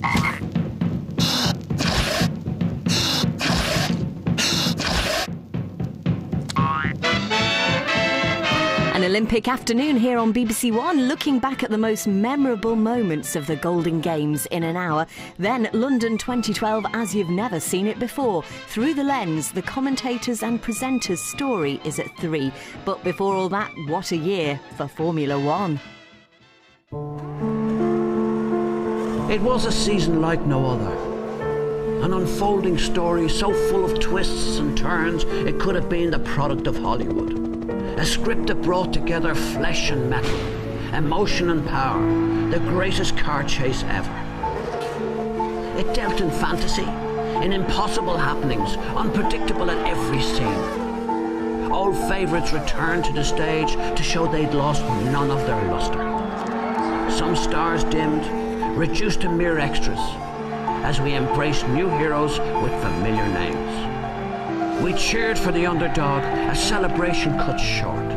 An Olympic afternoon here on BBC One, looking back at the most memorable moments of the Golden Games in an hour. Then London 2012 as you've never seen it before. Through the lens, the commentators and presenters' story is at 3. But before all that, what a year for Formula One. It was a season like no other. An unfolding story so full of twists and turns it could have been the product of Hollywood. A script that brought together flesh and metal, emotion and power, the greatest car chase ever. It dealt in fantasy, in impossible happenings, unpredictable at every scene. Old favourites returned to the stage to show they'd lost none of their lustre. Some stars dimmed, reduced to mere extras, as we embraced new heroes with familiar names. We cheered for the underdog as celebration cut short.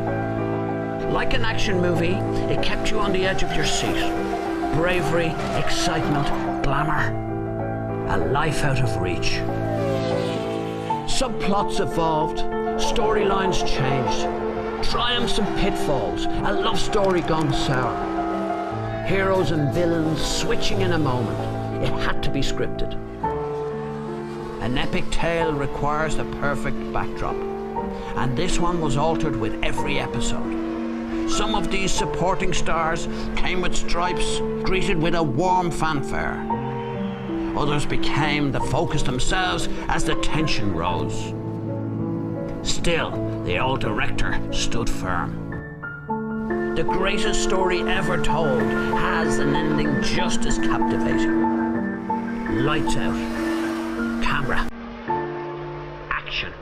Like an action movie, it kept you on the edge of your seat. Bravery, excitement, glamour, a life out of reach. Subplots evolved, storylines changed, triumphs and pitfalls, a love story gone sour. Heroes and villains switching in a moment. It had to be scripted. An epic tale requires the perfect backdrop, and this one was altered with every episode. Some of these supporting stars came with stripes, greeted with a warm fanfare. Others became the focus themselves as the tension rose. Still, the old director stood firm. The greatest story ever told has an ending just as captivating. Lights out. Camera. Action.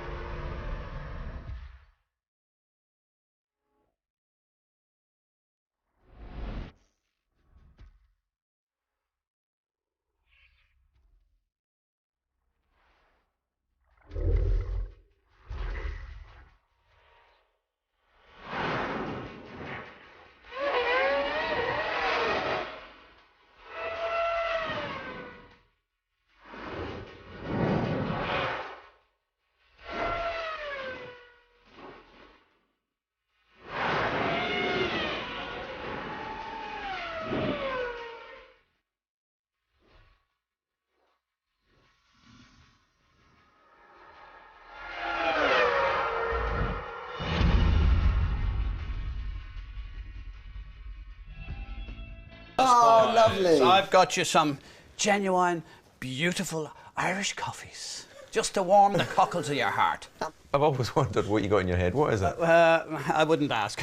Oh, lovely. So I've got you some genuine, beautiful Irish coffees, just to warm the cockles of your heart. I've always wondered what you got in your head. What is it? I wouldn't ask.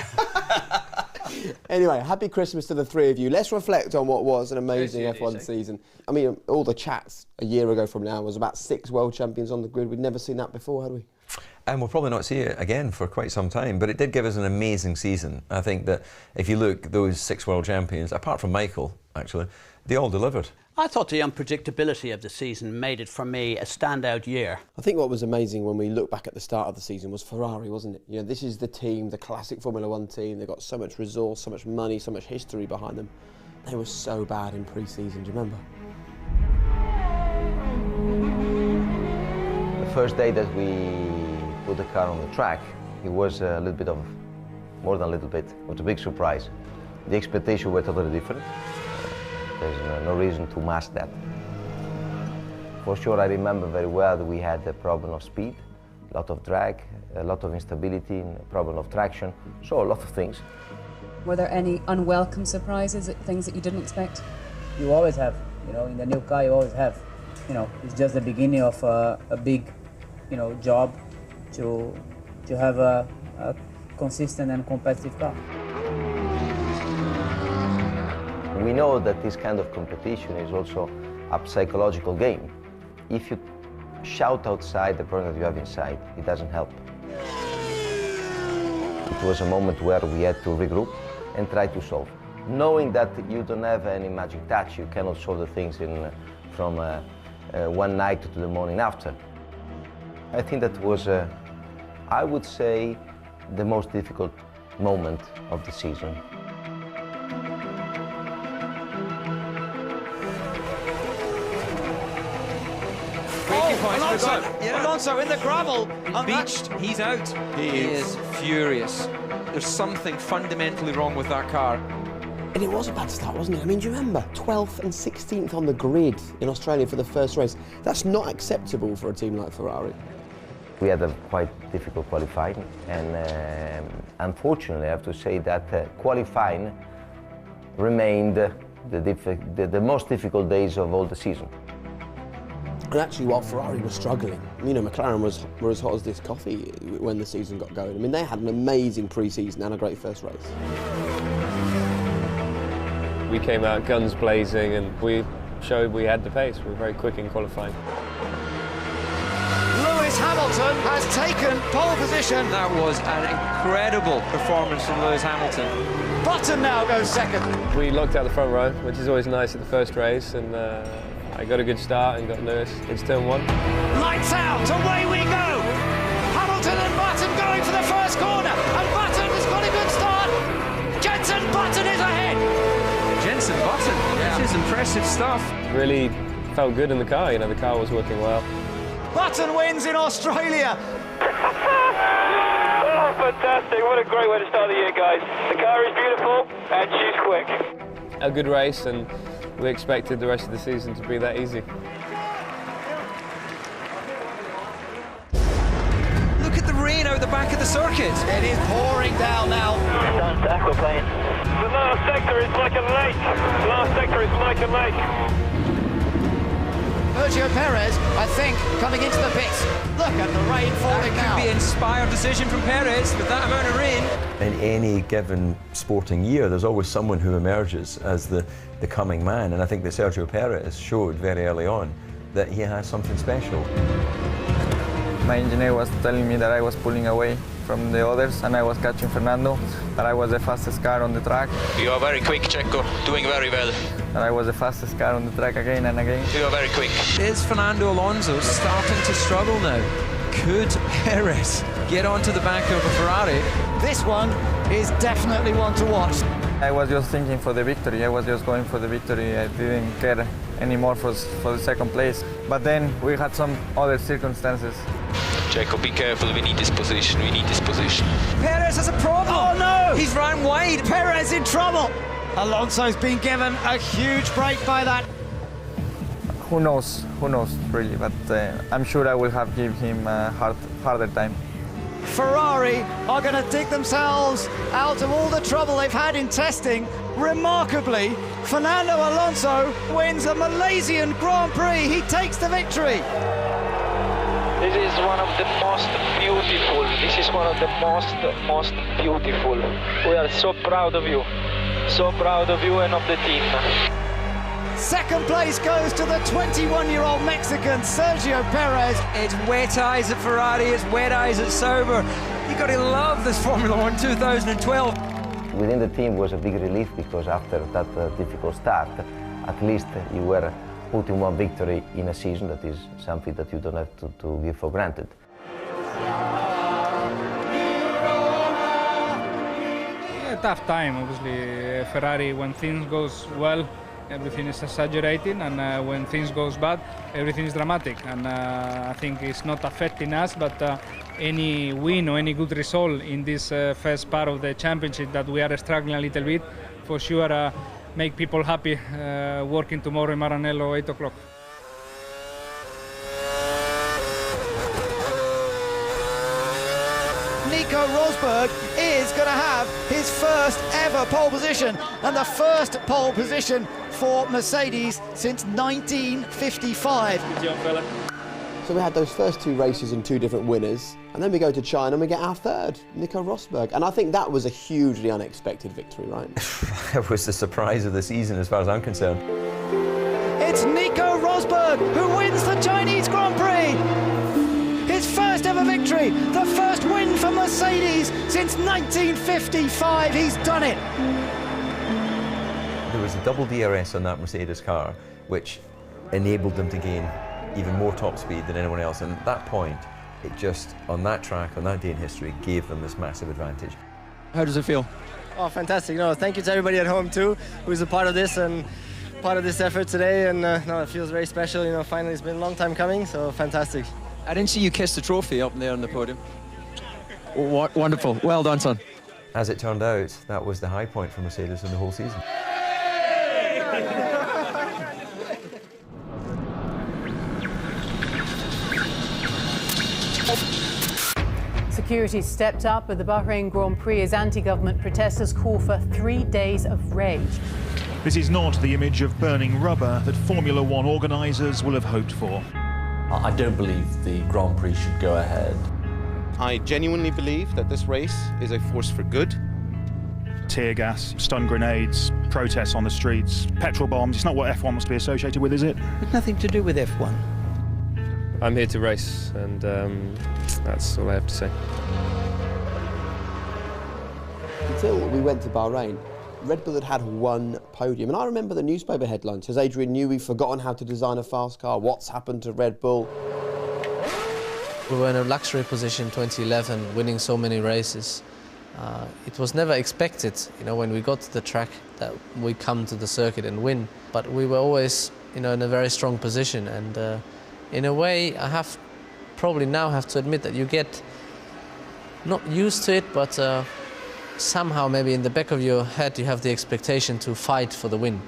Anyway, happy Christmas to the three of you. Let's reflect on what was an amazing Yes, F1 season. I mean, all the chats a year ago from now was about 6 world champions on the grid. We'd never seen that before, had we? And we'll probably not see it again for quite some time, but it did give us an amazing season. I think that if you look, those 6 world champions, apart from Michael, actually, they all delivered. I thought the unpredictability of the season made it, for me, a standout year. I think what was amazing when we look back at the start of the season was Ferrari, wasn't it? You know, this is the team, the classic Formula One team. They've got so much resource, so much money, so much history behind them. They were so bad in pre-season, do you remember? The first day that we put the car on the track, it was a little bit of, more than a little bit, it was a big surprise. The expectations were totally different. There's no reason to mask that. For sure, I remember very well that we had a problem of speed, a lot of drag, a lot of instability, a problem of traction, so a lot of things. Were there any unwelcome surprises, things that you didn't expect? You always have, you know, in the new car you always have. You know, it's just the beginning of a big, you know, job to have a consistent and competitive car. We know that this kind of competition is also a psychological game. If you shout outside the problem that you have inside, it doesn't help. It was a moment where we had to regroup and try to solve. Knowing that you don't have any magic touch, you cannot solve the things from one night to the morning after. I think that was, I would say, the most difficult moment of the season. points. Alonso in the gravel. Beached, he's out. He is furious. There's something fundamentally wrong with that car. And it was a bad start, wasn't it? I mean, do you remember? 12th and 16th on the grid in Australia for the first race. That's not acceptable for a team like Ferrari. We had a quite difficult qualifying, and unfortunately I have to say that qualifying remained the most difficult days of all the season. And actually, while Ferrari was struggling, you know, McLaren were as hot as this coffee when the season got going. I mean, they had an amazing pre-season and a great first race. We came out guns blazing and we showed we had the pace. We were very quick in qualifying. Lewis Hamilton has taken pole position. That was an incredible performance from Lewis Hamilton. Button now goes second. We locked out the front row, which is always nice at the first race, and I got a good start and got Lewis into turn one. Lights out, away we go! Hamilton and Button going for the first corner, and Button has got a good start. Jenson Button is ahead. Jenson Button, this is impressive stuff. Really felt good in the car, you know, the car was working well. Button wins in Australia. Oh, fantastic. What a great way to start the year, guys. The car is beautiful and she's quick. A good race, and we expected the rest of the season to be that easy. Look at the rain out the back of the circuit. It is pouring down now. Done to aquaplane. The last sector is like a lake. The last sector is like a lake. Sergio Perez, I think, coming into the pits. Look at the rain falling now. That could be an inspired decision from Perez with that amount of rain. In any given sporting year, there's always someone who emerges as the coming man, and I think that Sergio Perez showed very early on that he has something special. My engineer was telling me that I was pulling away from the others and I was catching Fernando, that I was the fastest car on the track. You are very quick, Checo, doing very well. That I was the fastest car on the track again and again. You are very quick. Is Fernando Alonso starting to struggle now? Could Perez get onto the back of a Ferrari? This one is definitely one to watch. I was just thinking for the victory. I was just going for the victory. I didn't care anymore for the second place. But then we had some other circumstances. Checo, be careful. We need this position. We need this position. Perez has a problem. Oh no! He's ran wide. Perez in trouble. Alonso's been given a huge break by that. Who knows really, but I'm sure I will have given him a harder time. Ferrari are going to dig themselves out of all the trouble they've had in testing. Remarkably, Fernando Alonso wins a Malaysian Grand Prix. He takes the victory. This is one of the most beautiful. This is one of the most beautiful. We are so proud of you. So proud of you and of the team. Second place goes to the 21-year-old Mexican, Sergio Perez. It's wet eyes at Ferrari, it's wet eyes at Sauber. You got to love this Formula One 2012. Within the team was a big relief because after that difficult start, at least you were putting one victory in a season. That is something that you don't have to give for granted. A tough time, obviously. Ferrari, when things goes well, everything is exaggerating, and when things goes bad, everything is dramatic. And I think it's not affecting us, but any win or any good result in this first part of the championship that we are struggling a little bit, for sure make people happy working tomorrow in Maranello 8 o'clock. Nico Rosberg is going to have his first ever pole position, and the first pole position for Mercedes since 1955. Good job, fella. So we had those first two races and two different winners, and then we go to China and we get our third, Nico Rosberg. And I think that was a hugely unexpected victory, right? It was the surprise of the season as far as I'm concerned. It's Nico Rosberg who wins the Chinese Grand Prix. His first ever victory, the first win for Mercedes since 1955. He's done it. There was a double DRS on that Mercedes car, which enabled them to gain even more top speed than anyone else. And at that point, it just, on that track, on that day in history, gave them this massive advantage. How does it feel? Oh, fantastic. No, thank you to everybody at home too, who's a part of this, and part of this effort today, and no, it feels very special. You know, finally, it's been a long time coming, so fantastic. I didn't see you kiss the trophy up there on the podium. Wonderful. Well done, son. As it turned out, that was the high point for Mercedes in the whole season. Security stepped up at the Bahrain Grand Prix as anti-government protesters call for 3 days of rage. This is not the image of burning rubber that Formula One organisers will have hoped for. I don't believe the Grand Prix should go ahead. I genuinely believe that this race is a force for good. Tear gas, stun grenades, protests on the streets, petrol bombs. It's not what F1 wants to be associated with, is it? It's nothing to do with F1. I'm here to race, and that's all I have to say. Until we went to Bahrain, Red Bull had one podium. And I remember the newspaper headline says Adrian Newey forgotten how to design a fast car. What's happened to Red Bull? We were in a luxury position 2011, winning so many races. It was never expected, you know, when we got to the track that we come to the circuit and win. But we were always, you know, in a very strong position. And in a way, I probably now have to admit that you get not used to it, but somehow maybe in the back of your head you have the expectation to fight for the win,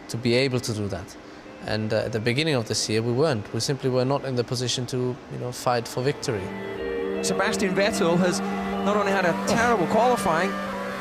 to be able to do that. And at the beginning of this year we weren't. We simply were not in the position to, you know, fight for victory. Sebastian Vettel has not only had a terrible qualifying,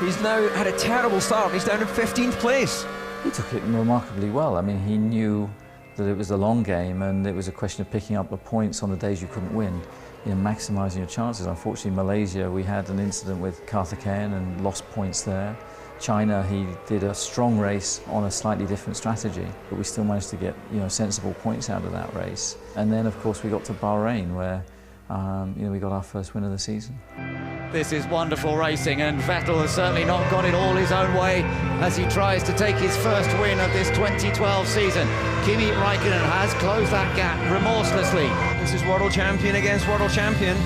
he's now had a terrible start. He's down in 15th place. He took it remarkably well. I mean, he knew that it was a long game and it was a question of picking up the points on the days you couldn't win, you know, maximising your chances. Unfortunately, Malaysia, we had an incident with Karthikeyan and lost points there. China, he did a strong race on a slightly different strategy, but we still managed to get, you know, sensible points out of that race. And then, of course, we got to Bahrain, where you know, we got our first win of the season. This is wonderful racing, and Vettel has certainly not got it all his own way as he tries to take his first win of this 2012 season. Kimi Räikkönen has closed that gap remorselessly. This is world champion against world champion.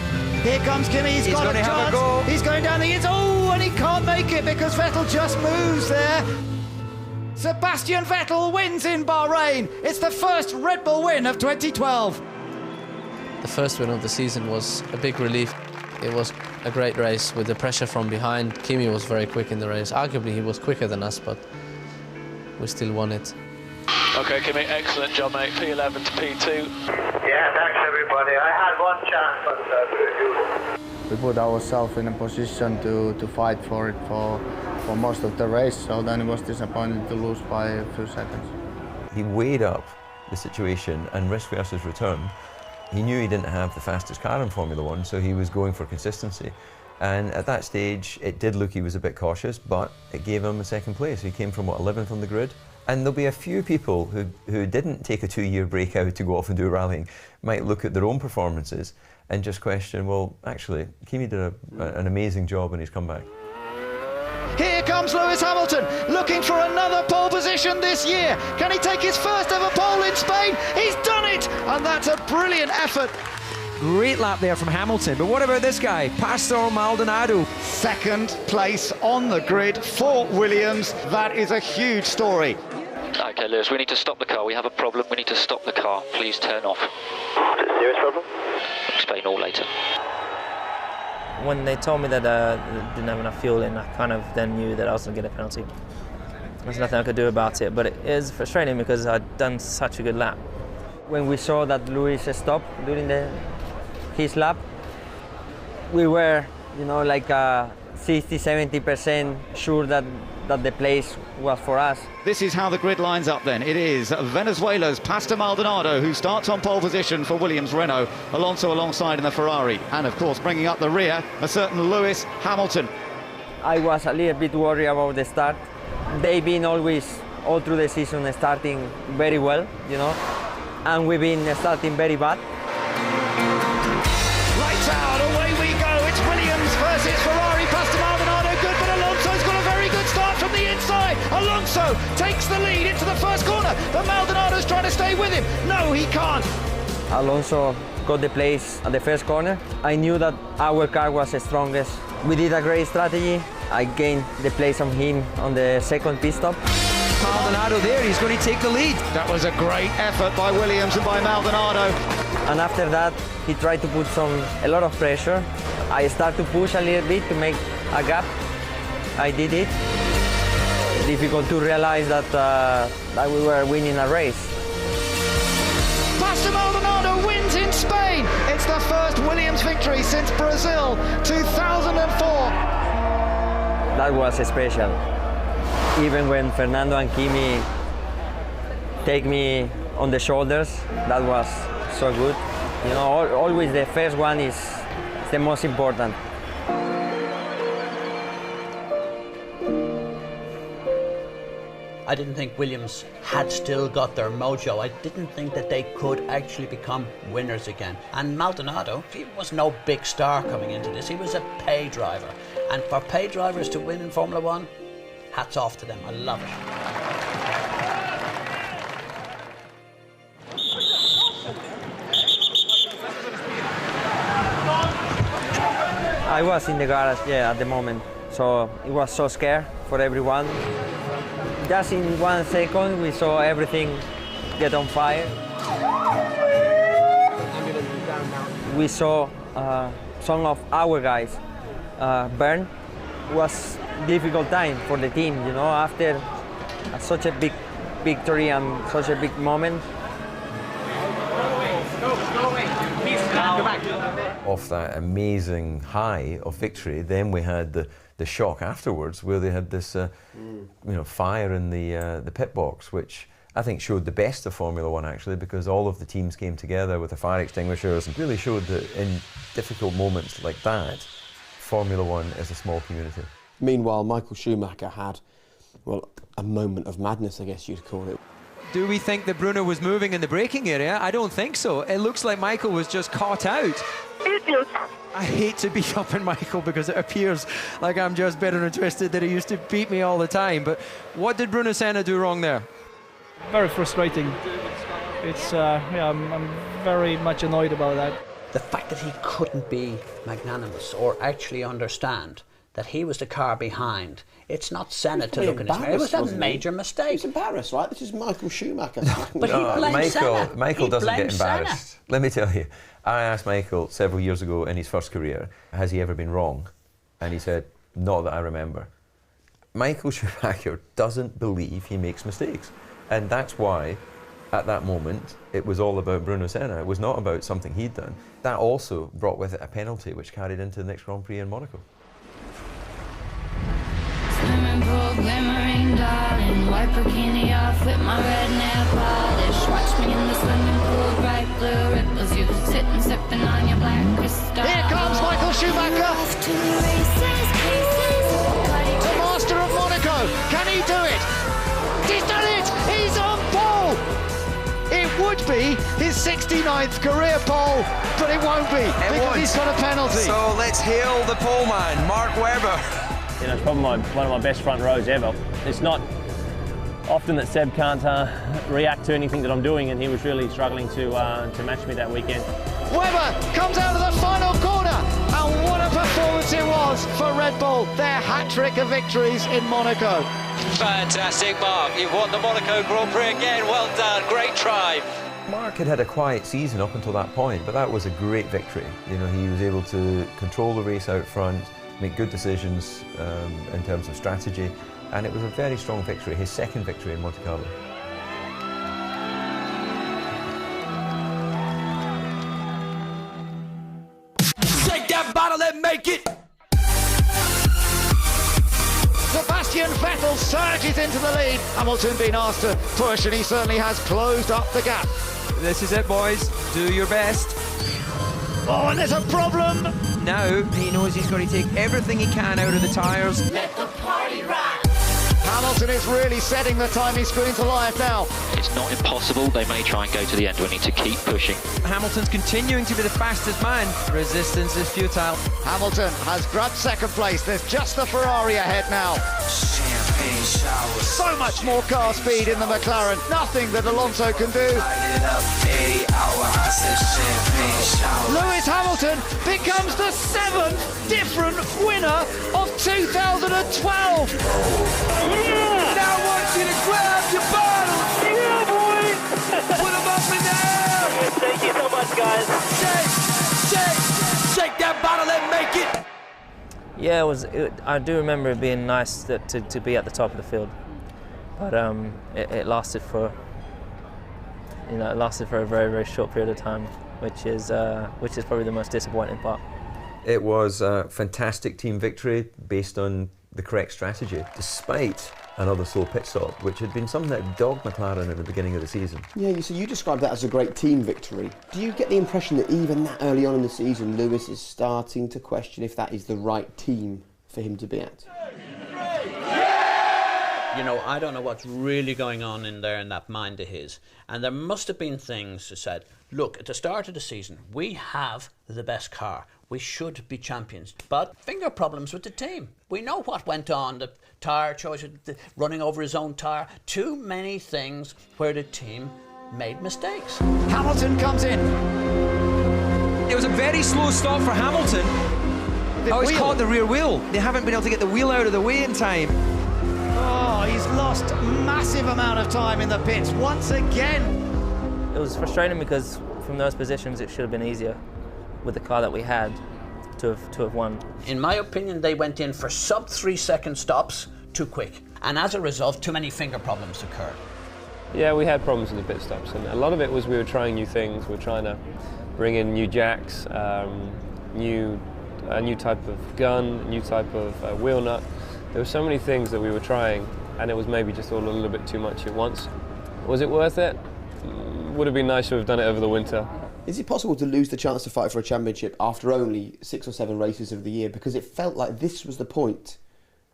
Here comes Kimi, he's got a chance. Go. He's going down the inside. Oh, and he can't make it because Vettel just moves there. Sebastian Vettel wins in Bahrain. It's the first Red Bull win of 2012. The first win of the season was a big relief. It was a great race with the pressure from behind. Kimi was very quick in the race. Arguably he was quicker than us, but we still won it. Okay, Kimi, excellent job, mate. P11 to P2. Yeah, thanks everybody. I had one chance, but we put ourselves in a position to fight for it for most of the race, so then it was disappointing to lose by a few seconds. He weighed up the situation and risk versus return. He knew he didn't have the fastest car in Formula One, so he was going for consistency. And at that stage, it did look he was a bit cautious, but it gave him a second place. He came from, what, 11th on the grid? And there'll be a few people who didn't take a 2-year break out to go off and do rallying, might look at their own performances and just question, well, actually, Kimi did an amazing job when he's come back. Here comes Lewis Hamilton, looking for another pole position this year. Can he take his first ever pole in Spain? He's done it! And that's a brilliant effort. Great lap there from Hamilton, but what about this guy, Pastor Maldonado? Second place on the grid for Williams. That is a huge story. Okay, Lewis, we need to stop the car. We have a problem. We need to stop the car. Please turn off. Serious problem? I'll explain all later. When they told me that I didn't have enough fuel in, I kind of then knew that I was going to get a penalty. There's nothing I could do about it, but it is frustrating because I'd done such a good lap. When we saw that Lewis stopped during his lap, we were, you know, like 60-70% sure that the place was for us. This is how the grid lines up then. It is Venezuela's Pastor Maldonado who starts on pole position for Williams Renault, Alonso alongside in the Ferrari, and of course bringing up the rear a certain Lewis Hamilton. I was a little bit worried about the start. They've been always, all through the season, starting very well, you know, and we've been starting very bad. Lights out, away we go. It's Williams versus Ferrari. Pastor Maldonado good, but Alonso's got a very good start from the inside. Alonso takes the lead into the first corner, but Maldonado's trying to stay with him. No, he can't. Alonso got the place at the first corner. I knew that our car was the strongest. We did a great strategy. I gained the place on him on the second pit stop. Maldonado there, he's going to take the lead. That was a great effort by Williams and by Maldonado. And after that, he tried to put a lot of pressure. I started to push a little bit to make a gap. I did it. Difficult to realize that we were winning a race. Pastor Maldonado wins in Spain. It's the first Williams victory since Brazil 2004. That was special. Even when Fernando and Kimi take me on the shoulders, that was so good. You know, always the first one is the most important. I didn't think Williams had still got their mojo. I didn't think that they could actually become winners again. And Maldonado, he was no big star coming into this. He was a pay driver. And for pay drivers to win in Formula One, hats off to them. I love it. I was in the garage, at the moment. So it was so scary for everyone. Just in 1 second, we saw everything get on fire. We saw some of our guys burn. It was a difficult time for the team, you know, after such a big victory and such a big moment. Off that amazing high of victory, then we had the shock afterwards, where they had this fire in the pit box, which I think showed the best of Formula One actually, because all of the teams came together with the fire extinguishers and really showed that in difficult moments like that, Formula One is a small community. Meanwhile, Michael Schumacher had, well, a moment of madness, I guess you'd call it. Do we think that Bruno was moving in the braking area? I don't think so. It looks like Michael was just caught out. I hate to beat up on Michael because it appears like I'm just bitter and twisted that he used to beat me all the time. But what did Bruno Senna do wrong there? Very frustrating. It's I'm very much annoyed about that. The fact that he couldn't be magnanimous or actually understand that he was the car behind. It's not Senna to look in his face. It was a major mistake. He's embarrassed, right? This is Michael Schumacher. But he blames Senna. Michael doesn't get embarrassed. Senna. Let me tell you, I asked Michael several years ago in his first career, has he ever been wrong? And he said, not that I remember. Michael Schumacher doesn't believe he makes mistakes. And that's why, at that moment, it was all about Bruno Senna. It was not about something he'd done. That also brought with it a penalty, which carried into the next Grand Prix in Monaco. Swimming pool, glimmering, darling. Wipe bikini off with my red nail polish. Watch me in the swimming pool, bright blue ripples. You sitting, sipping on your black crystal. Here comes Michael Schumacher. The master of Monaco. Can he do it? He's done it! He's on pole! It would be his 69th career pole, but it won't be because he's got a penalty. So let's hail the pole man, Mark Webber. You know, it's probably one of my best front rows ever. It's not often that Seb can't react to anything that I'm doing, and he was really struggling to match me that weekend. Webber comes out of the final corner, and what a performance it was for Red Bull, their hat-trick of victories in Monaco. Fantastic, Mark. You've won the Monaco Grand Prix again. Well done. Great try. Mark had had a quiet season up until that point, but that was a great victory. You know, he was able to control the race out front, make good decisions in terms of strategy, and it was a very strong victory, his second victory in Monte Carlo. Take that bottle and make it! Sebastian Vettel surges into the lead. Hamilton being asked to push, and he certainly has closed up the gap. This is it, boys. Do your best. Oh, and there's a problem! Now he knows he's got to take everything he can out of the tyres. Let the party rock. Hamilton is really setting the timing screen to life now. It's not impossible. They may try and go to the end. We need to keep pushing. Hamilton's continuing to be the fastest man. Resistance is futile. Hamilton has grabbed second place. There's just the Ferrari ahead now. Champagne showers. So much more car speed in the McLaren. Nothing that Alonso can do. Lewis Hamilton becomes the 7th different winner of 2012. Now want you to grab your bottle. Yeah, boy. Put them up in the air. Thank you so much, guys. Shake that bottle and make it. Yeah, I do remember it being nice to be at the top of the field, but it lasted for a very, very short period of time, which is probably the most disappointing part. It was a fantastic team victory based on the correct strategy, despite another slow pit stop, which had been something that dogged McLaren at the beginning of the season. Yeah, so you described that as a great team victory. Do you get the impression that even that early on in the season, Lewis is starting to question if that is the right team for him to be at? You know, I don't know what's really going on in there in that mind of his. And there must have been things that said, look, at the start of the season, we have the best car. We should be champions. But finger problems with the team. We know what went on. The tyre choice, running over his own tyre. Too many things where the team made mistakes. Hamilton comes in. It was a very slow stop for Hamilton. He's caught the rear wheel. They haven't been able to get the wheel out of the way in time. Oh, he's lost a massive amount of time in the pits once again. It was frustrating because from those positions it should have been easier with the car that we had to have won. In my opinion, they went in for sub 3 second stops too quick. And as a result, too many finger problems occurred. Yeah, we had problems with the pit stops, and a lot of it was we were trying new things. We were trying to bring in new jacks, a new type of gun, new type of wheel nut. There were so many things that we were trying, and it was maybe just all a little bit too much at once. Was it worth it? Would have been nice to have done it over the winter. Is it possible to lose the chance to fight for a championship after only 6 or 7 races of the year? Because it felt like this was the point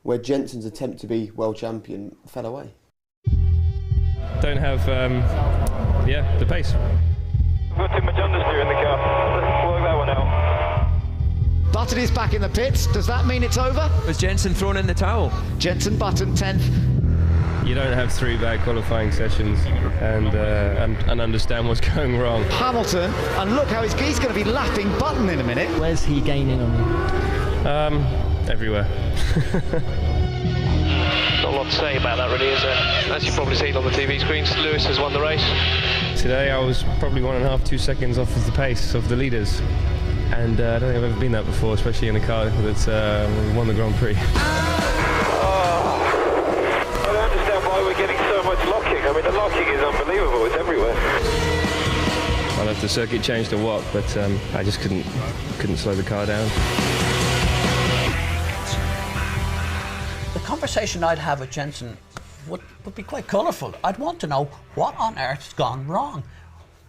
where Jensen's attempt to be world champion fell away. Don't have, the pace. We've got too much understeer in the car. Let's work that one out. Button is back in the pits. Does that mean it's over? Was Jensen thrown in the towel? Jensen Button 10th. You don't have 3 bad qualifying sessions and understand what's going wrong. Hamilton, and look how he's going to be lapping Button in a minute. Where's he gaining on you? Everywhere. Not a lot to say about that really, is there? As you've probably seen on the TV screens, Lewis has won the race. Today I was probably 1.5, 2 seconds off of the pace of the leaders. And I don't think I've ever been that before, especially in a car that's won the Grand Prix. I don't understand why we're getting so much locking. I mean, the locking is unbelievable. It's everywhere. I don't know if the circuit changed or what, but I just couldn't slow the car down. The conversation I'd have with Jensen would be quite colourful. I'd want to know what on earth's gone wrong.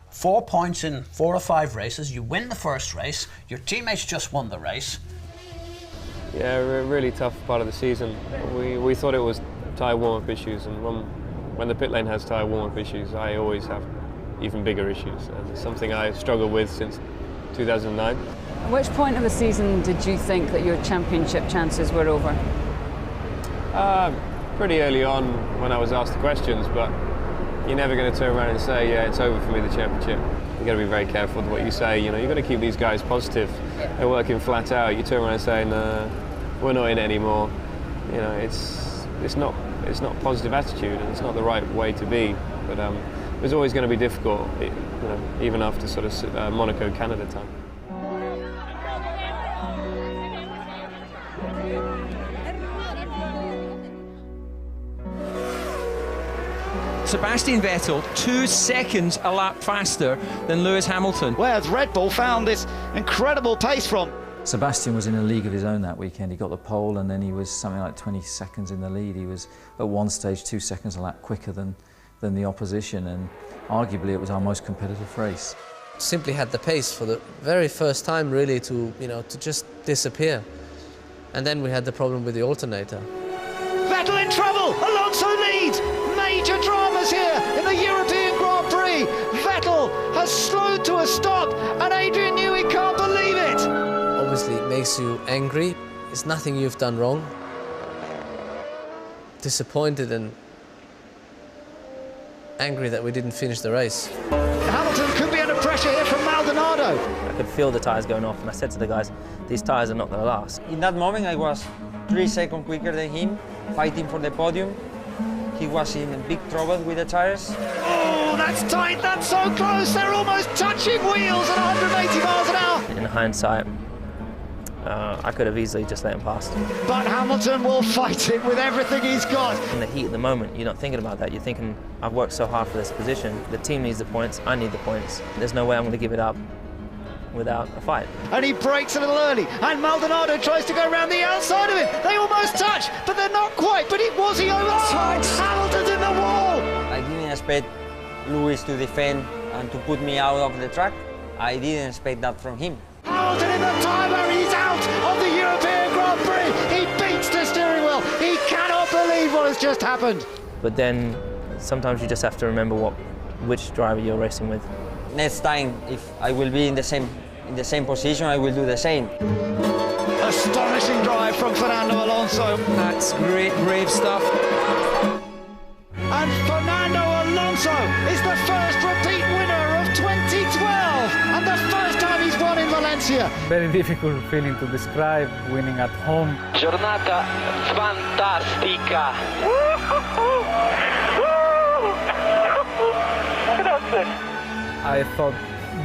4 points in 4 or 5 races, you win the first race, your teammates just won the race. Yeah, a really tough part of the season. We thought it was tyre warm-up issues, and when the pit lane has tyre warm-up issues, I always have even bigger issues. And it's something I struggled with since 2009. At which point of the season did you think that your championship chances were over? Pretty early on when I was asked the questions, but you're never going to turn around and say, yeah, it's over for me, the championship. You've got to be very careful with what you say. You know, you've got to keep these guys positive. They're working flat out. You turn around and say, no, we're not in it anymore. You know, it's not positive attitude, and it's not the right way to be. But it was always going to be difficult, you know, even after sort of Monaco, Canada time. Sebastian Vettel 2 seconds a lap faster than Lewis Hamilton. Where's Red Bull found this incredible pace from? Sebastian was in a league of his own that weekend. He got the pole and then he was something like 20 seconds in the lead. He was at one stage 2 seconds a lap quicker than the opposition, and arguably it was our most competitive race. Simply had the pace for the very first time really to just disappear. And then we had the problem with the alternator. Vettel in trouble! Alonso leads! Major dramas here in the European Grand Prix! Vettel has slowed to a stop, and Adrian Newey can't believe it! Obviously it makes you angry. It's nothing you've done wrong. Disappointed and angry that we didn't finish the race. Hamilton could be under pressure here from Maldonado. I could feel the tyres going off, and I said to the guys, these tyres are not going to last. In that moment I was 3 seconds quicker than him, fighting for the podium, he was in big trouble with the tires. Oh, that's tight, that's so close, they're almost touching wheels at 180 miles an hour. In hindsight, I could have easily just let him pass. But Hamilton will fight it with everything he's got. In the heat of the moment, you're not thinking about that. You're thinking, I've worked so hard for this position. The team needs the points, I need the points. There's no way I'm going to give it up without a fight. And he breaks a little early, and Maldonado tries to go around the outside of it. They almost touch, but they're not quite. But was he over? Hamilton's in the wall! I didn't expect Lewis to defend and to put me out of the track. I didn't expect that from him. Hamilton in the timer, he's out of the European Grand Prix. He beats the steering wheel. He cannot believe what has just happened. But then sometimes you just have to remember which driver you're racing with. Next time, if I will be in the same position, I will do the same. Astonishing drive from Fernando Alonso. That's great, brave stuff. And Fernando Alonso is the first repeat winner of 2012 and the first time he's won in Valencia. Very difficult feeling to describe, winning at home. Giornata fantastica. I thought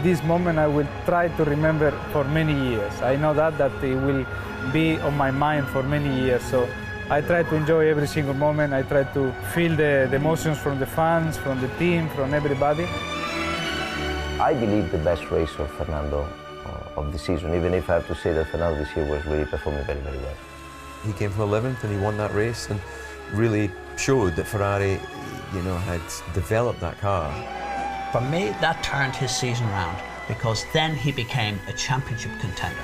this moment I will try to remember for many years. I know that it will be on my mind for many years. So I try to enjoy every single moment. I try to feel the emotions from the fans, from the team, from everybody. I believe the best race of Fernando of the season, even if I have to say that Fernando this year was really performing very, very well. He came from 11th and he won that race and really showed that Ferrari, had developed that car. For me, that turned his season around because then he became a championship contender.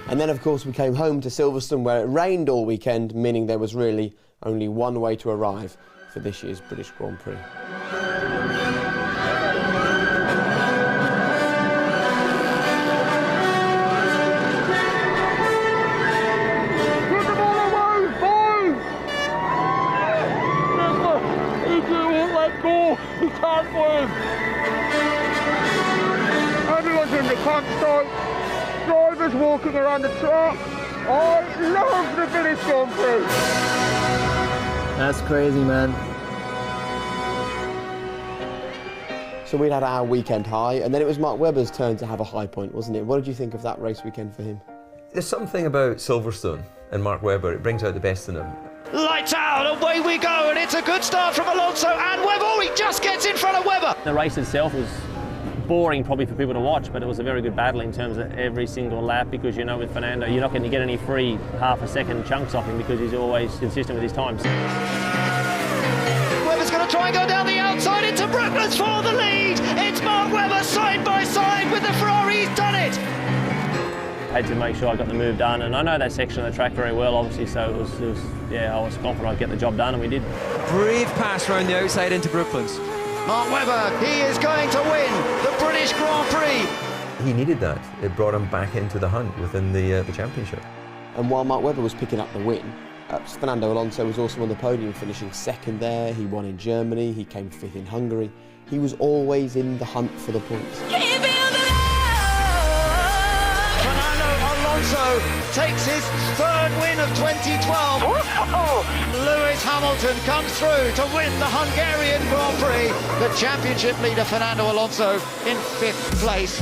And then, of course, we came home to Silverstone, where it rained all weekend, meaning there was really only one way to arrive for this year's British Grand Prix. He can't win. Everyone's in the campsite. Drivers walking around the track. I love the British Grand Prix. That's crazy, man. So we'd had our weekend high, and then it was Mark Webber's turn to have a high point, wasn't it? What did you think of that race weekend for him? There's something about Silverstone and Mark Webber, it brings out the best in him. Lights out, away we go, and it's a good start from Alonso and Webber. Oh, he just gets in front of Webber. The race itself was boring probably for people to watch, but it was a very good battle in terms of every single lap, because with Fernando, you're not going to get any free half-a-second chunks off him because he's always consistent with his times. Webber's going to try and go down the outside into Brooklands for the lead. It's Mark Webber side by side with the Ferrari. He's done it. I had to make sure I got the move done, and I know that section of the track very well, obviously, so it was I was confident I'd get the job done, and we did. Brave pass round the outside into Brooklands. Mark Webber, he is going to win the British Grand Prix. He needed that. It brought him back into the hunt within the championship. And while Mark Webber was picking up the win, Fernando Alonso was also on the podium, finishing second there. He won in Germany, he came fifth in Hungary. He was always in the hunt for the points. Alonso takes his third win of 2012. Lewis Hamilton comes through to win the Hungarian Grand Prix. The championship leader Fernando Alonso in fifth place.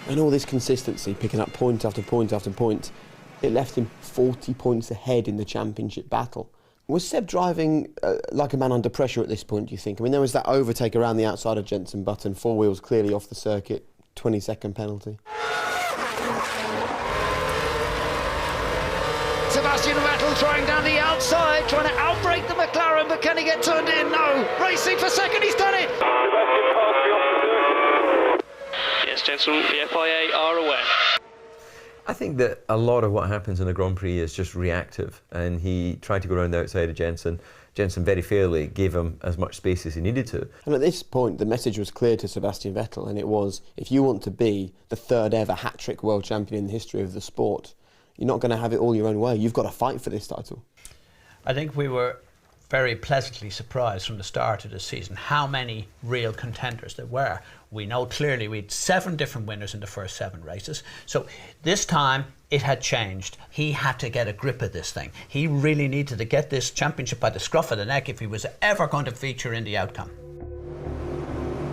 And all this consistency, picking up point after point after point, it left him 40 points ahead in the championship battle. Was Seb driving like a man under pressure at this point, do you think? I mean, there was that overtake around the outside of Jenson Button, 4 wheels clearly off the circuit, 20-second penalty. Sebastian Vettel trying down the outside, trying to outbrake the McLaren, but can he get turned in? No. Racing for second, he's done it. Yes, gentlemen, the FIA are aware. I think that a lot of what happens in the Grand Prix is just reactive, and he tried to go around the outside of Jenson. Jenson very fairly gave him as much space as he needed to. And at this point, the message was clear to Sebastian Vettel, and it was, if you want to be the third ever hat-trick world champion in the history of the sport, you're not going to have it all your own way. You've got to fight for this title. I think we were very pleasantly surprised from the start of the season how many real contenders there were. We know clearly we had 7 different winners in the first 7 races. So this time it had changed. He had to get a grip of this thing. He really needed to get this championship by the scruff of the neck if he was ever going to feature in the outcome.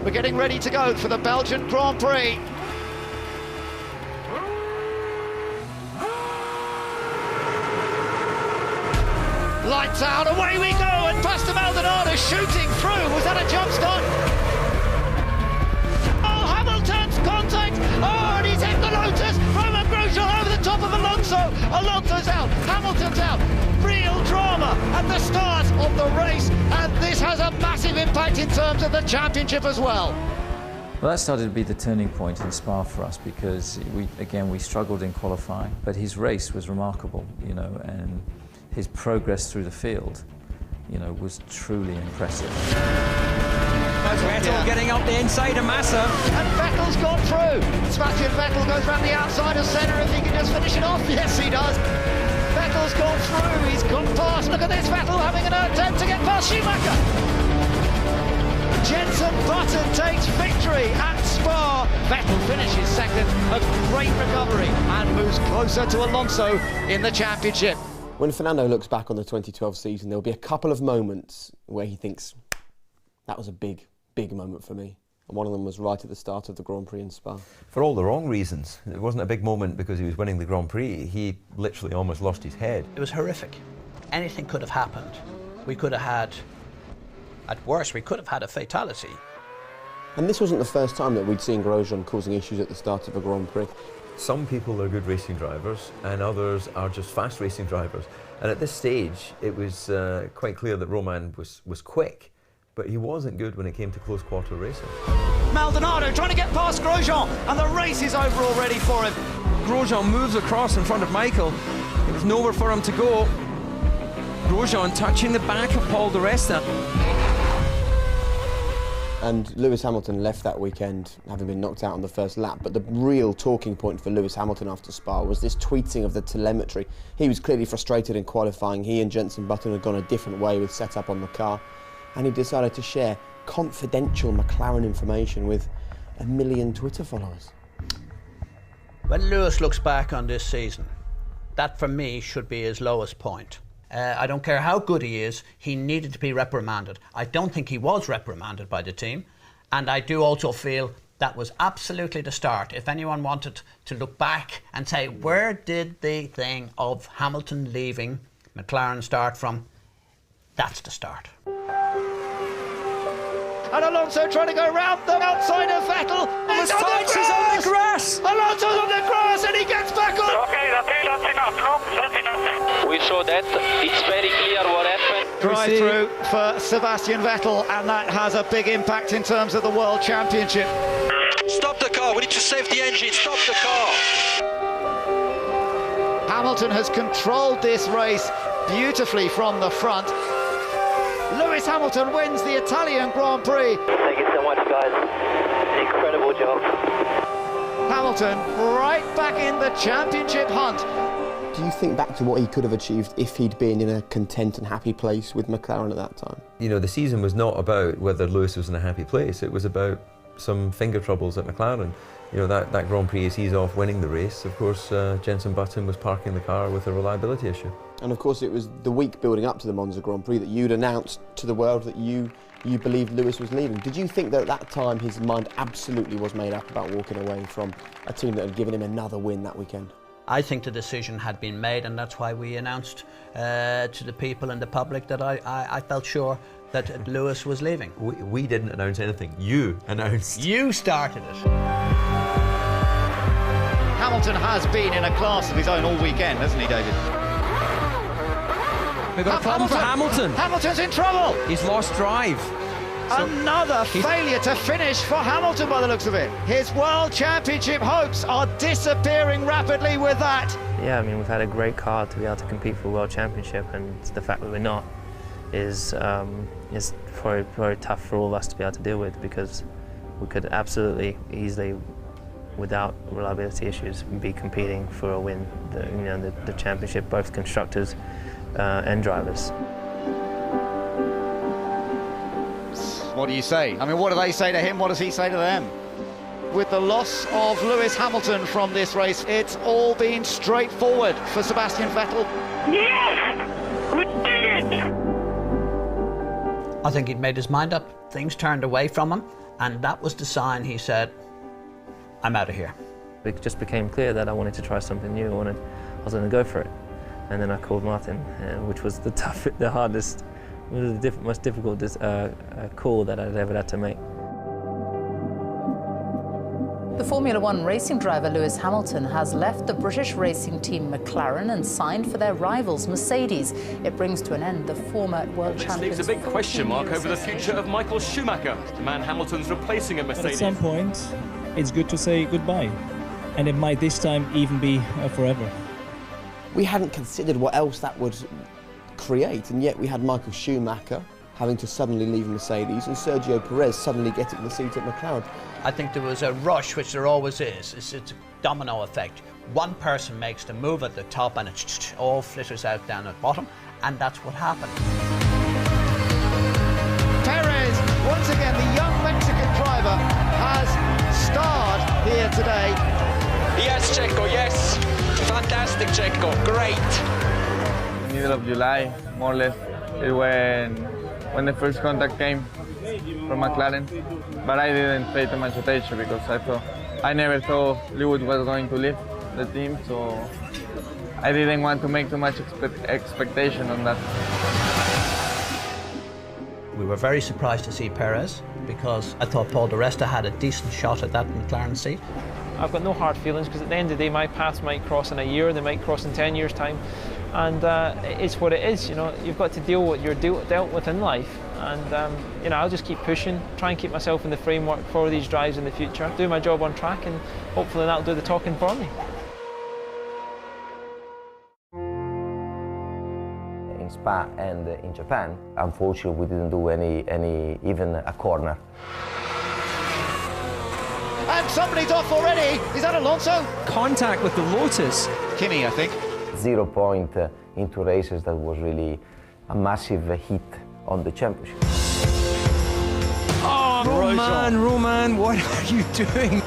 We're getting ready to go for the Belgian Grand Prix. Lights out, away we go, and Pastor Maldonado shooting through. Was that a jump start? Oh, Hamilton's contact! Oh, and he's hit the Lotus! Romain Grosjean over the top of Alonso! Alonso's out, Hamilton's out! Real drama at the start of the race, and this has a massive impact in terms of the championship as well. Well, that started to be the turning point in Spa for us because we struggled in qualifying, but his race was remarkable, you know, and his progress through the field, you know, was truly impressive. Vettel getting up the inside of Massa. And Vettel's gone through. Sebastian Vettel goes round the outside of centre if he can just finish it off. Yes, he does. Vettel's gone through. He's gone past. Look at this, Vettel having an attempt to get past Schumacher. Jenson Button takes victory at Spa. Vettel finishes second. A great recovery and moves closer to Alonso in the championship. When Fernando looks back on the 2012 season, there'll be a couple of moments where he thinks, that was a big, big moment for me. And one of them was right at the start of the Grand Prix in Spa. For all the wrong reasons. It wasn't a big moment because he was winning the Grand Prix. He literally almost lost his head. It was horrific. Anything could have happened. We could have had, at worst, we could have had a fatality. And this wasn't the first time that we'd seen Grosjean causing issues at the start of a Grand Prix. Some people are good racing drivers and others are just fast racing drivers. And at this stage, it was quite clear that Romain was quick, but he wasn't good when it came to close quarter racing. Maldonado trying to get past Grosjean, and the race is over already for him. Grosjean moves across in front of Michael. It was nowhere for him to go. Grosjean touching the back of Paul di Resta. And Lewis Hamilton left that weekend having been knocked out on the first lap, but the real talking point for Lewis Hamilton after Spa was this tweeting of the telemetry. He was clearly frustrated in qualifying. He and Jenson Button had gone a different way with setup on the car, and he decided to share confidential McLaren information with 1 million Twitter followers. When Lewis looks back on this season, that for me should be his lowest point. I don't care how good he is, he needed to be reprimanded. I don't think he was reprimanded by the team, and I do also feel that was absolutely the start. If anyone wanted to look back and say, where did the thing of Hamilton leaving McLaren start from? That's the start. And Alonso trying to go round the outside of Vettel. He's on the grass! Alonso's on the grass and he gets back on! Okay, that's enough. We saw that. It's very clear what happened. Drive through for Sebastian Vettel, and that has a big impact in terms of the World Championship. Stop the car, we need to save the engine, stop the car. Hamilton has controlled this race beautifully from the front. Lewis Hamilton wins the Italian Grand Prix. Thank you so much, guys. Incredible job. Hamilton right back in the championship hunt. Do you think back to what he could have achieved if he'd been in a content and happy place with McLaren at that time? You know, the season was not about whether Lewis was in a happy place. It was about some finger troubles at McLaren. You know, that Grand Prix, as he's off winning the race, of course, Jenson Button was parking the car with a reliability issue. And of course, it was the week building up to the Monza Grand Prix that you'd announced to the world that you believed Lewis was leaving. Did you think that at that time his mind absolutely was made up about walking away from a team that had given him another win that weekend? I think the decision had been made, and that's why we announced to the people and the public that I felt sure that Lewis was leaving. We didn't announce anything. You announced. You started it. Hamilton has been in a class of his own all weekend, hasn't he, David? We've got a problem for Hamilton. Hamilton's in trouble. He's lost drive. Another failure to finish for Hamilton by the looks of it. His World Championship hopes are disappearing rapidly with that. Yeah, I mean, we've had a great car to be able to compete for a World Championship, and the fact that we're not is very tough for all of us to be able to deal with, because we could absolutely easily, without reliability issues, be competing for a win, the championship, both constructors and drivers. What do you say? I mean, what do they say to him? What does he say to them? With the loss of Lewis Hamilton from this race, it's all been straightforward for Sebastian Vettel. Yes! We did it! I think he'd made his mind up. Things turned away from him, and that was the sign he said, I'm out of here. It just became clear that I wanted to try something new. I was going to go for it. And then I called Martin, which was the hardest, most difficult call that I'd ever had to make. The Formula One racing driver Lewis Hamilton has left the British racing team McLaren and signed for their rivals Mercedes. It brings to an end the former world champion. This leaves a big question mark over the future of Michael Schumacher, the man Hamilton's replacing at Mercedes. At some point, it's good to say goodbye, and it might this time even be forever. We hadn't considered what else that would create, and yet we had Michael Schumacher having to suddenly leave Mercedes and Sergio Perez suddenly getting the seat at McLaren. I think there was a rush, which there always is. It's a domino effect. One person makes the move at the top and it all flitters out down at the bottom, and that's what happened. Perez, once again, the young Mexican driver, has starred here today. Yes, Checo, yes. Fantastic, Checo, great. Middle of July, more or less, is when the first contact came from McLaren, but I didn't pay too much attention because I never thought Lewis was going to leave the team, so I didn't want to make too much expectation on that. We were very surprised to see Perez because I thought Paul di Resta had a decent shot at that McLaren seat. I've got no hard feelings because at the end of the day my paths might cross in a year, they might cross in 10 years' time, and it's what it is. You know, you've got to deal with what you're dealt with in life, and you know, I'll just keep pushing, try and keep myself in the framework for these drives in the future, do my job on track, and hopefully that'll do the talking for me. In Spa and in Japan, unfortunately, we didn't do any even a corner. And somebody's off already. Is that Alonso? Contact with the Lotus. Kimi, I think. 0 point into races that was really a massive hit on the championship. Oh, Roman, what are you doing?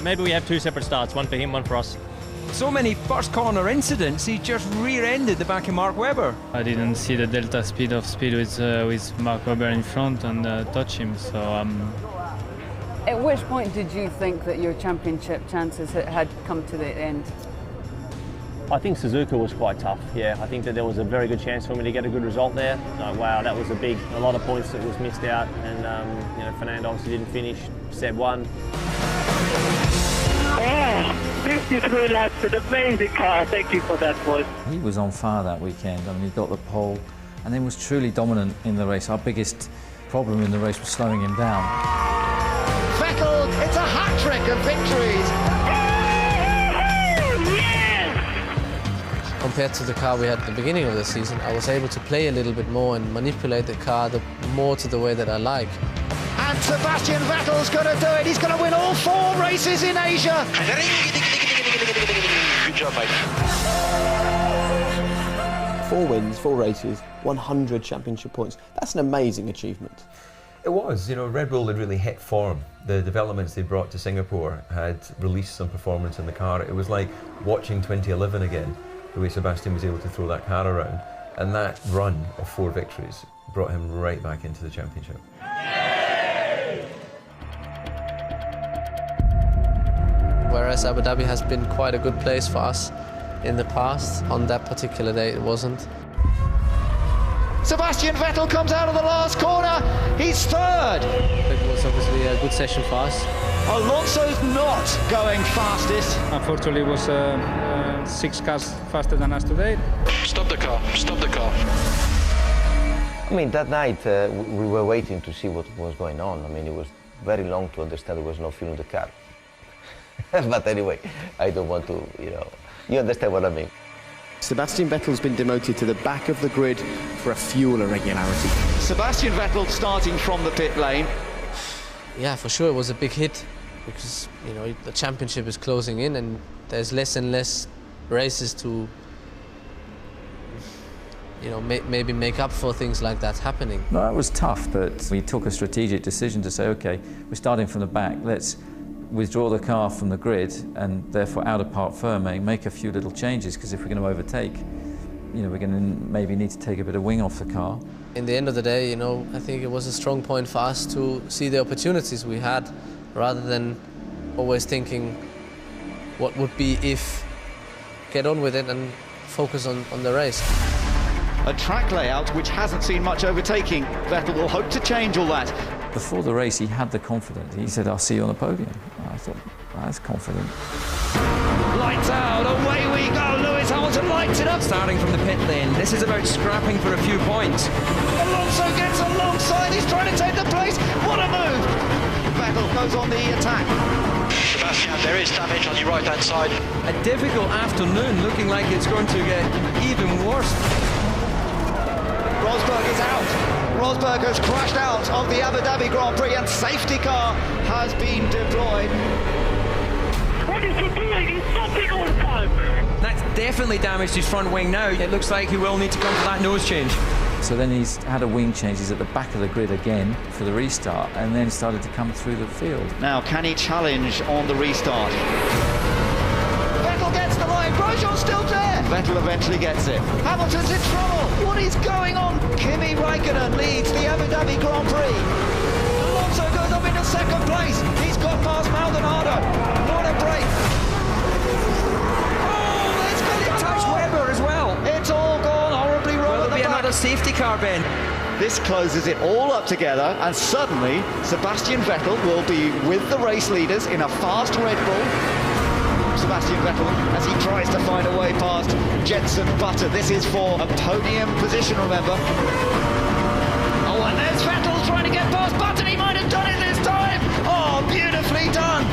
Maybe we have two separate starts, one for him, one for us. So many first corner incidents, he just rear-ended the back of Mark Webber. I didn't see the delta speed with Mark Webber in front and touch him, so At which point did you think that your championship chances had come to the end? I think Suzuka was quite tough, yeah. I think that there was a very good chance for me to get a good result there. Wow, that was a lot of points that was missed out, and you know, Fernando obviously didn't finish. Seb won. 53 laps, an amazing car. Thank you for that, boys. He was on fire that weekend. I mean, he got the pole and then was truly dominant in the race. Our biggest problem in the race was slowing him down. Vettel, it's a hat-trick of victories. Compared to the car we had at the beginning of the season, I was able to play a little bit more and manipulate the car more to the way that I like. And Sebastian Vettel's going to do it. He's going to win all 4 races in Asia. Good job, mate. 4 wins, 4 races, 100 championship points. That's an amazing achievement. It was, you know, Red Bull had really hit form. The developments they brought to Singapore had released some performance in the car. It was like watching 2011 again, the way Sebastian was able to throw that car around. And that run of 4 victories brought him right back into the championship. Whereas Abu Dhabi has been quite a good place for us in the past, on that particular day it wasn't. Sebastian Vettel comes out of the last corner. He's 3rd. It was obviously a good session for us. Alonso's not going fastest. Unfortunately, it was 6 cars faster than us today. Stop the car, stop the car. I mean, that night we were waiting to see what was going on. I mean, it was very long to understand there was no fuel in the car. But anyway, I don't want to, you understand what I mean. Sebastian Vettel's been demoted to the back of the grid for a fuel irregularity. Sebastian Vettel starting from the pit lane. Yeah, for sure it was a big hit because, the championship is closing in and there's less and less races to you know, maybe make up for things like that happening. No, it was tough, but we took a strategic decision to say, okay, we're starting from the back, let's withdraw the car from the grid and therefore out apart Firmain, make a few little changes, because if we're going to overtake, you know, we're going to maybe need to take a bit of wing off the car. In the end of the day, you know, I think it was a strong point for us to see the opportunities we had, rather than always thinking what would be if. Get on with it and focus on the race. A track layout which hasn't seen much overtaking. Vettel will hope to change all that. Before the race, he had the confidence. He said, "I'll see you on the podium." I thought, that's confident. Lights out, away we go. Lewis Hamilton lights it up. Starting from the pit lane, this is about scrapping for a few points. Alonso gets alongside, he's trying to take the place. What a move! Vettel goes on the attack. Sebastian, there is damage on your right-hand side. A difficult afternoon, looking like it's going to get even worse. Rosberg is out. Rosberg has crashed out of the Abu Dhabi Grand Prix and safety car has been deployed. What is he doing? He's stopping all the time. That's definitely damaged his front wing now. It looks like he will need to come for that nose change. So then he's had a wing change. He's at the back of the grid again for the restart, and then started to come through the field. Now, can he challenge on the restart? Vettel gets the line. Grosjean's still there. Vettel eventually gets it. Hamilton's in trouble. What is going on? Kimi Raikkonen leads the Abu Dhabi Grand Prix. Alonso goes up into second place. He's got past Maldonado. What a break. Oh, it's going to touch Webber as well. It's all gone horribly wrong. Will there be another safety car, Ben? This closes it all up together, and suddenly Sebastian Vettel will be with the race leaders in a fast Red Bull. Sebastian Vettel as he tries to find a way past Jenson Button. This is for a podium position, remember. Oh, and there's Vettel trying to get past Button. He might have done it this time. Oh, beautifully done.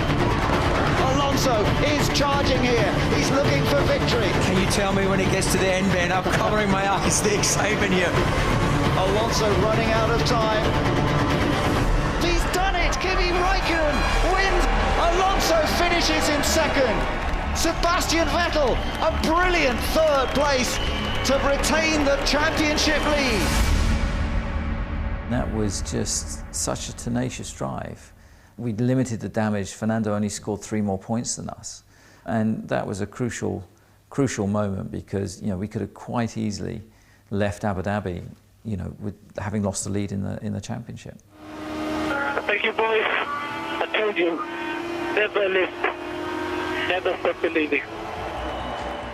Alonso is charging here. He's looking for victory. Can you tell me when it gets to the end, Ben? I'm covering my eyes, the excitement here. Alonso running out of time. He's done it. Kimi Raikkonen wins. Alonso finishes in second. Sebastian Vettel, a brilliant third place to retain the championship lead. That was just such a tenacious drive. We limited the damage. Fernando only scored 3 more points than us. And that was a crucial moment, because, you know, we could have quite easily left Abu Dhabi, you know, with having lost the lead in the championship. Thank you, boys. I told you, never lift, never stop believing.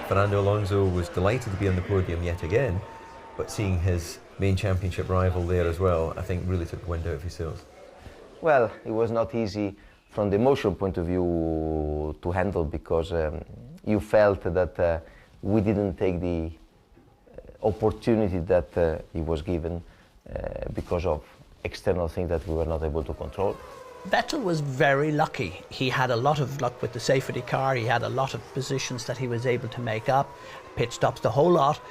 Fernando Alonso was delighted to be on the podium yet again, but seeing his main championship rival there as well, I think really took the wind out of his sails. Well, it was not easy from the emotional point of view to handle, because you felt that we didn't take the opportunity that he was given because of external things that we were not able to control. Vettel was very lucky. He had a lot of luck with the safety car. He had a lot of positions that he was able to make up, pit stops, the whole lot,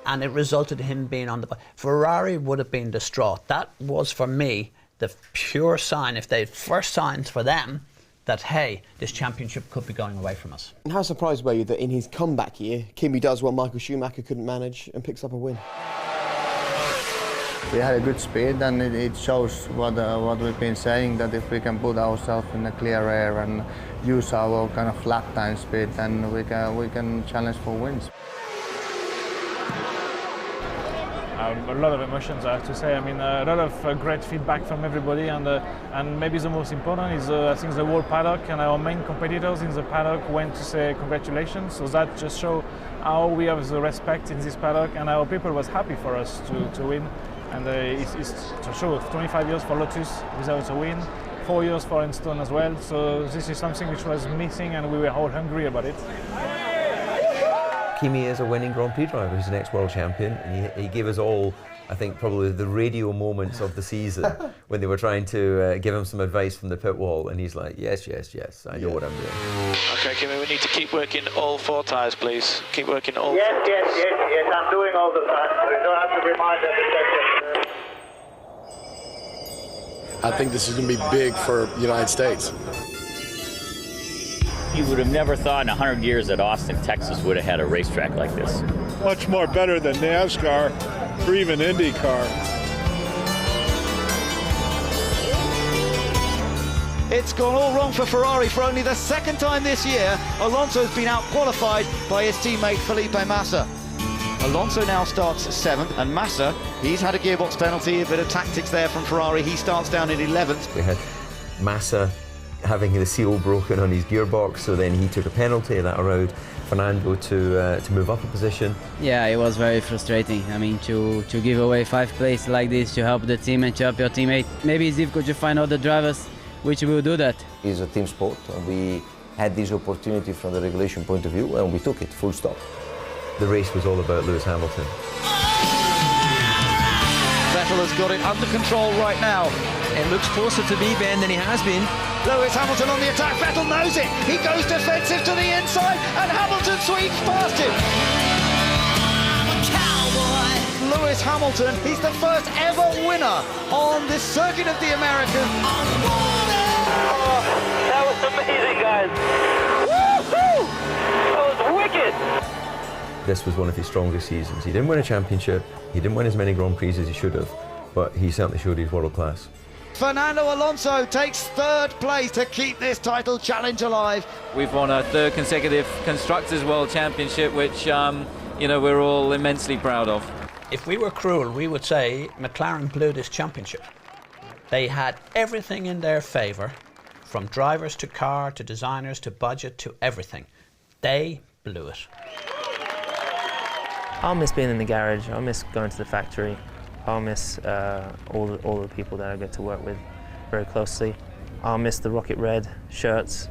and it resulted in him being on the... Ferrari would have been distraught. That was, for me, the pure sign, if they first signs for them, that, hey, this championship could be going away from us. And how surprised were you that in his comeback year, Kimi does what Michael Schumacher couldn't manage and picks up a win? We had a good speed, and it shows what we've been saying, that if we can put ourselves in a clear air and use our kind of flat time speed, then we can challenge for wins. A lot of emotions, I have to say. I mean, a lot of great feedback from everybody, and maybe the most important is I think the whole paddock and our main competitors in the paddock went to say congratulations. So that just shows how we have the respect in this paddock, and our people was happy for us to win. And it's to show 25 years for Lotus without a win, 4 years for Enstone as well. So this is something which was missing, and we were all hungry about it. Kimi is a winning Grand Prix driver. He's an ex-world champion, and he gave us all, I think, probably the radio moments of the season when they were trying to give him some advice from the pit wall, and he's like, yes, yes, yes, I know what I'm doing. Okay, Kimi, we need to keep working all 4 tyres, please. Keep working all 4 Yes, tyres. yes, I'm doing all the time. We don't have to remind every second. I think this is going to be big for the United States. You would have never thought in 100 years that Austin, Texas would have had a racetrack like this. Much more better than NASCAR. or even IndyCar. It's gone all wrong for Ferrari for only the second time this year. Alonso has been out-qualified by his teammate Felipe Massa. Alonso now starts 7th, and Massa, he's had a gearbox penalty, a bit of tactics there from Ferrari. He starts down in 11th. We had Massa having the seal broken on his gearbox, so then he took a penalty that allowed Fernando to move up a position. Yeah, it was very frustrating. I mean, to give away 5 places like this to help the team and to help your teammate. Maybe it's difficult to find other drivers which will do that. It's a team sport, and we had this opportunity from the regulation point of view, and we took it, full stop. The race was all about Lewis Hamilton. Vettel has got it under control right now. It looks closer to me, Ben, than he has been. Lewis Hamilton on the attack. Vettel knows it. He goes defensive to the inside, and Hamilton sweeps past him. Lewis Hamilton, he's the first ever winner on the Circuit of the Americas. Oh, that was amazing, guys. Woo-hoo! That was wicked. This was one of his strongest seasons. He didn't win a championship, he didn't win as many Grand Prix as he should have, but he certainly showed he's world class. Fernando Alonso takes 3rd place to keep this title challenge alive. We've won our 3rd consecutive Constructors' World Championship, which we're all immensely proud of. If we were cruel, we would say McLaren blew this championship. They had everything in their favour, from drivers to car to designers to budget to everything. They blew it. I'll miss being in the garage. I'll miss going to the factory. I'll miss all the people that I get to work with very closely. I'll miss the Rocket Red shirts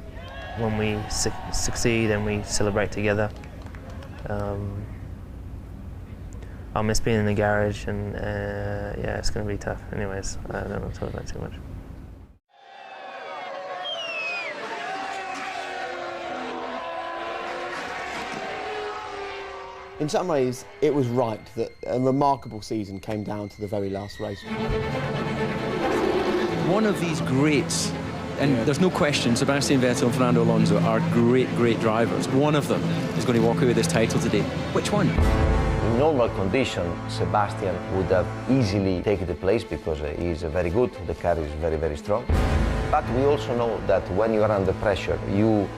when we succeed and we celebrate together. I'll miss being in the garage, and yeah, it's going to be tough. Anyways, I don't want to talk about it too much. In some ways, it was right that a remarkable season came down to the very last race. One of these greats, and there's no question, Sebastian Vettel and Fernando Alonso are great, great drivers. One of them is going to walk away with this title today. Which one? In normal condition, Sebastian would have easily taken the place because he is very good, the car is very, very strong. But we also know that when you are under pressure, you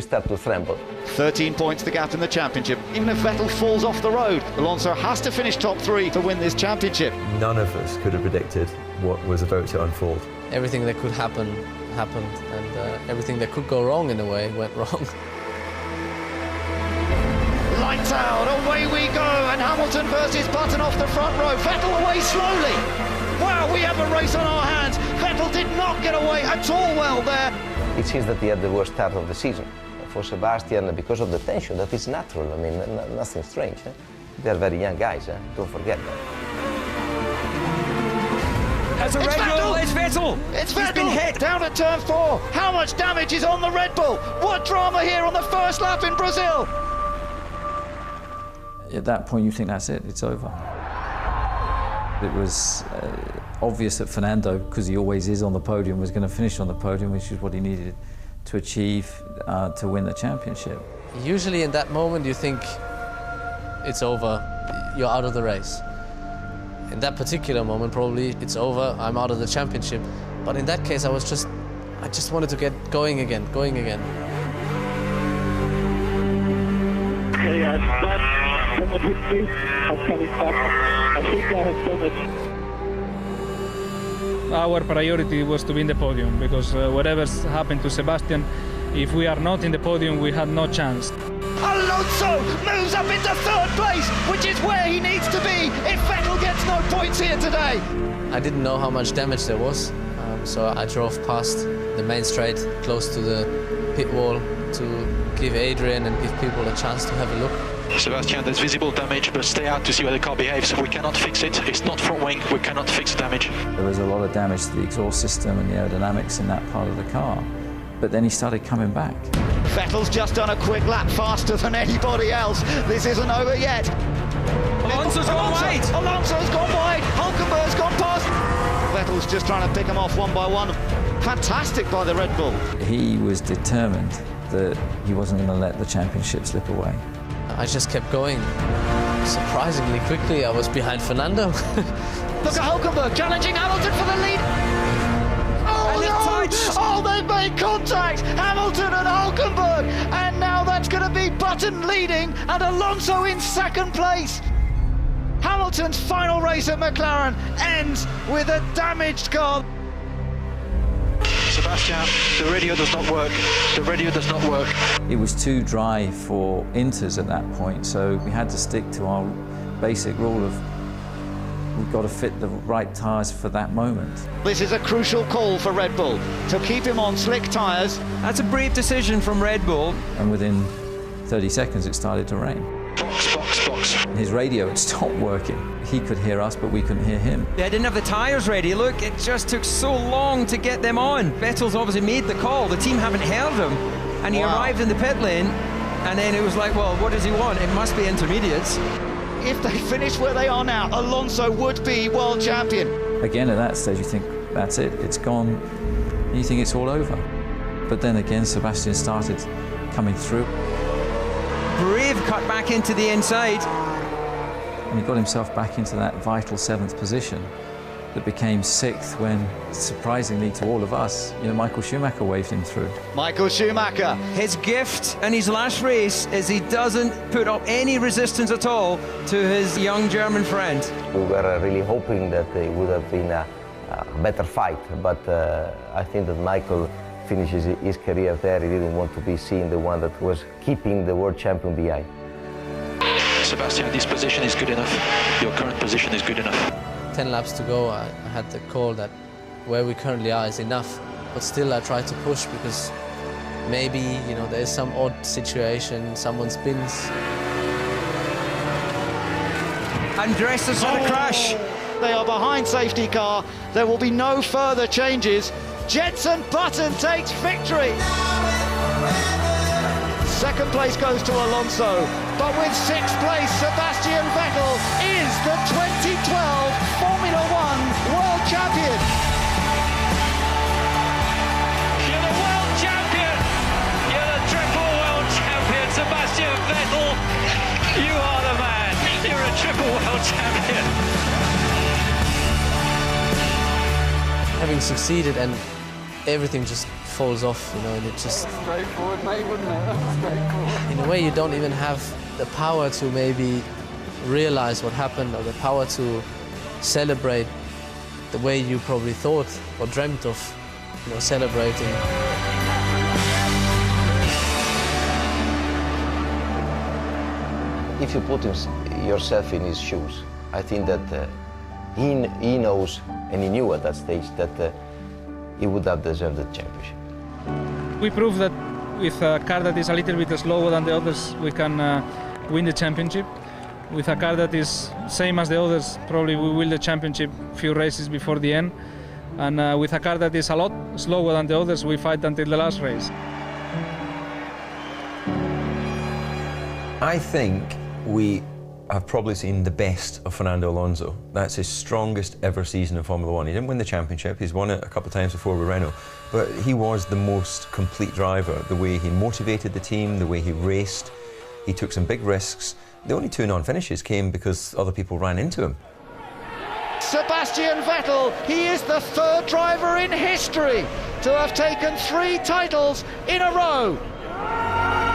start to tremble. 13 points the gap in the championship. Even if Vettel falls off the road, Alonso has to finish top 3 to win this championship. None of us could have predicted what was about to unfold. Everything that could happen, happened, and everything that could go wrong in a way went wrong. Lights out, away we go, and Hamilton versus Button off the front row. Vettel away slowly. Wow, we have a race on our hands. Vettel did not get away at all well there. It seems that he had the worst start of the season. For Sebastian, because of the tension, that is natural. I mean, nothing strange. They are very young guys, don't forget that. That's a Red Bull, it's Vettel! It's He's Vettel! Been hit. Down at turn 4. How much damage is on the Red Bull? What drama here on the first lap in Brazil? At that point, you think that's it, it's over. It was obvious that Fernando, because he always is on the podium, was going to finish on the podium, which is what he needed to achieve to win the championship. Usually in that moment you think it's over, you're out of the race. In that particular moment probably it's over, I'm out of the championship. But in that case I just wanted to get going again. Hey, I'm coming back. I think I have done it. Our priority was to win the podium because whatever's happened to Sebastian, if we are not in the podium, we had no chance. Alonso moves up into 3rd place, which is where he needs to be if Vettel gets no points here today. I didn't know how much damage there was, so I drove past the main straight close to the pit wall to give Adrian and give people a chance to have a look. Sebastian, there's visible damage, but stay out to see how the car behaves. We cannot fix it. It's not front wing. We cannot fix the damage. There was a lot of damage to the exhaust system and the aerodynamics in that part of the car. But then he started coming back. Vettel's just done a quick lap faster than anybody else. This isn't over yet. Alonso's gone wide. Alonso's gone wide. Hulkenberg's gone past. Vettel's just trying to pick them off one by one. Fantastic by the Red Bull. He was determined that he wasn't going to let the championship slip away. I just kept going. Surprisingly quickly, I was behind Fernando. Look at Hulkenberg challenging Hamilton for the lead. Oh, no! Oh, they've made contact! Hamilton and Hulkenberg! And now that's going to be Button leading and Alonso in second place. Hamilton's final race at McLaren ends with a damaged car. Sebastian, the radio does not work. The radio does not work. It was too dry for Inters at that point, so we had to stick to our basic rule of we've got to fit the right tyres for that moment. This is a crucial call for Red Bull to keep him on slick tyres. That's a brave decision from Red Bull. And within 30 seconds it started to rain. Box. His radio had stopped working. He could hear us, but we couldn't hear him. They didn't have the tyres ready. Look, it just took so long to get them on. Vettel's obviously made the call. The team haven't heard him. And he arrived in the pit lane, and then it was like, well, what does he want? It must be intermediates. If they finish where they are now, Alonso would be world champion. Again, at that stage, you think, that's it, it's gone. And you think it's all over. But then again, Sebastian started coming through. Brave cut back into the inside. And he got himself back into that vital 7th position that became 6th when, surprisingly to all of us, Michael Schumacher waved him through. Michael Schumacher. His gift in his last race is he doesn't put up any resistance at all to his young German friend. We were really hoping that it would have been a better fight, but I think that Michael finishes his career there. He didn't want to be seen the one that was keeping the world champion behind. Sebastian, this position is good enough. Your current position is good enough. 10 laps to go, I had the call that where we currently are is enough. But still I tried to push because maybe, there is some odd situation, someone spins. Andres has had a crash. They are behind safety car. There will be no further changes. Jenson Button takes victory. Second place goes to Alonso, but with 6th place, Sebastian Vettel is the 2012 Formula One World Champion. You're the world champion. You're the triple world champion, Sebastian Vettel. You are the man. You're a triple world champion. Having succeeded and everything just falls off, and it just... Straightforward, mate, wouldn't it? Straightforward. In a way, you don't even have the power to maybe realize what happened or the power to celebrate the way you probably thought or dreamt of, celebrating. If you put yourself in his shoes, I think that he knows, and he knew at that stage, that he would have deserved the championship. We proved that with a car that is a little bit slower than the others, we can win the championship. With a car that is same as the others, probably we win the championship a few races before the end. And with a car that is a lot slower than the others, we fight until the last race. I think we have probably seen the best of Fernando Alonso. That's his strongest ever season in Formula One. He didn't win the championship, he's won it a couple of times before with Renault, but he was the most complete driver. The way he motivated the team, the way he raced, he took some big risks. The only 2 non-finishes came because other people ran into him. Sebastian Vettel, he is the 3rd driver in history to have taken 3 titles in a row.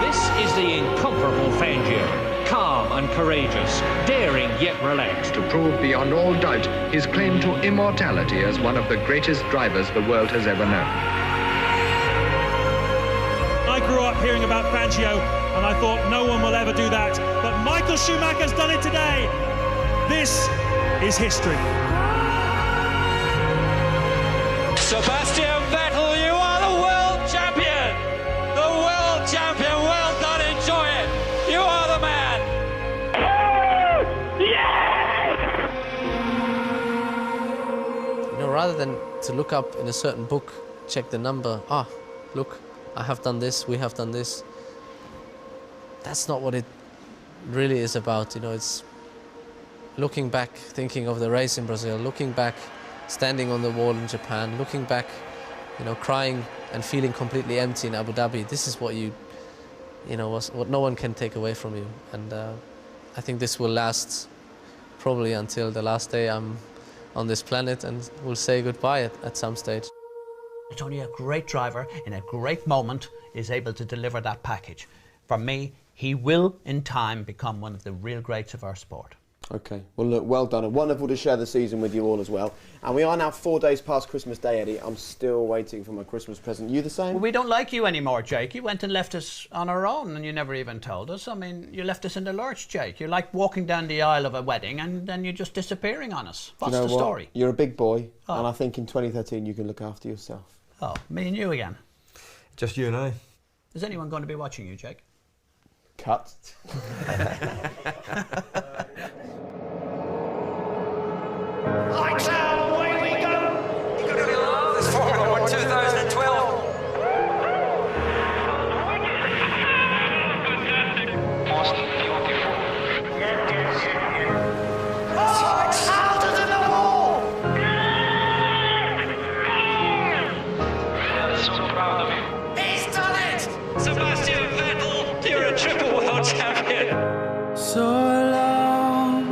This is the incomparable Fangio. Calm and courageous, daring yet relaxed. To prove beyond all doubt his claim to immortality as one of the greatest drivers the world has ever known. I grew up hearing about Fangio and I thought no one will ever do that, but Michael Schumacher's done it today. This is history. Sebastian Vettel, you are the world champion! The world champion, well done, enjoy it! You are the man! Rather than to look up in a certain book, check the number, look, I have done this, we have done this. That's not what it really is about, it's looking back, thinking of the race in Brazil, looking back, standing on the wall in Japan, looking back, crying and feeling completely empty in Abu Dhabi. This is what what no one can take away from you. And I think this will last probably until the last day I'm on this planet, and we'll say goodbye at some stage. It's only a great driver in a great moment is able to deliver that package. For me, he will in time become one of the real greats of our sport. Okay, well look, well done, and wonderful to share the season with you all as well. And we are now 4 days past Christmas Day, Eddie. I'm still waiting for my Christmas present. You the same? Well, we don't like you anymore, Jake. You went and left us on our own and you never even told us. I mean, you left us in the lurch, Jake. You're like walking down the aisle of a wedding and then you're just disappearing on us. What's you know the what? story? You're a big boy, Oh. and I think in 2013 you can look after yourself. Oh, me and you again. Just you and I. Is anyone going to be watching you, Jake? Cut. Lights out, away we go! You're going to be love this Formula 1 2012. Oh, it's harder than the wall! I'm so proud of you. He's done it! Sebastian Vettel, you're a triple world champion. So long,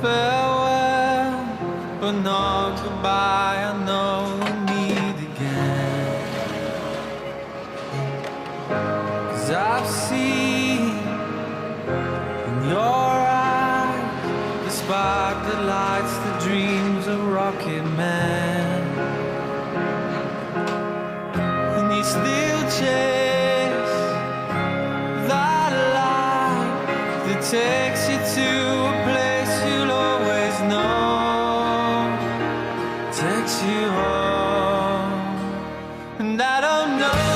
farewell, but not goodbye. I know we meet again. 'Cause I've seen in your eyes the spark that lights the dreams of Rocket Man. And you still chase that light that takes you to a place you'll always know, takes you home. And I don't know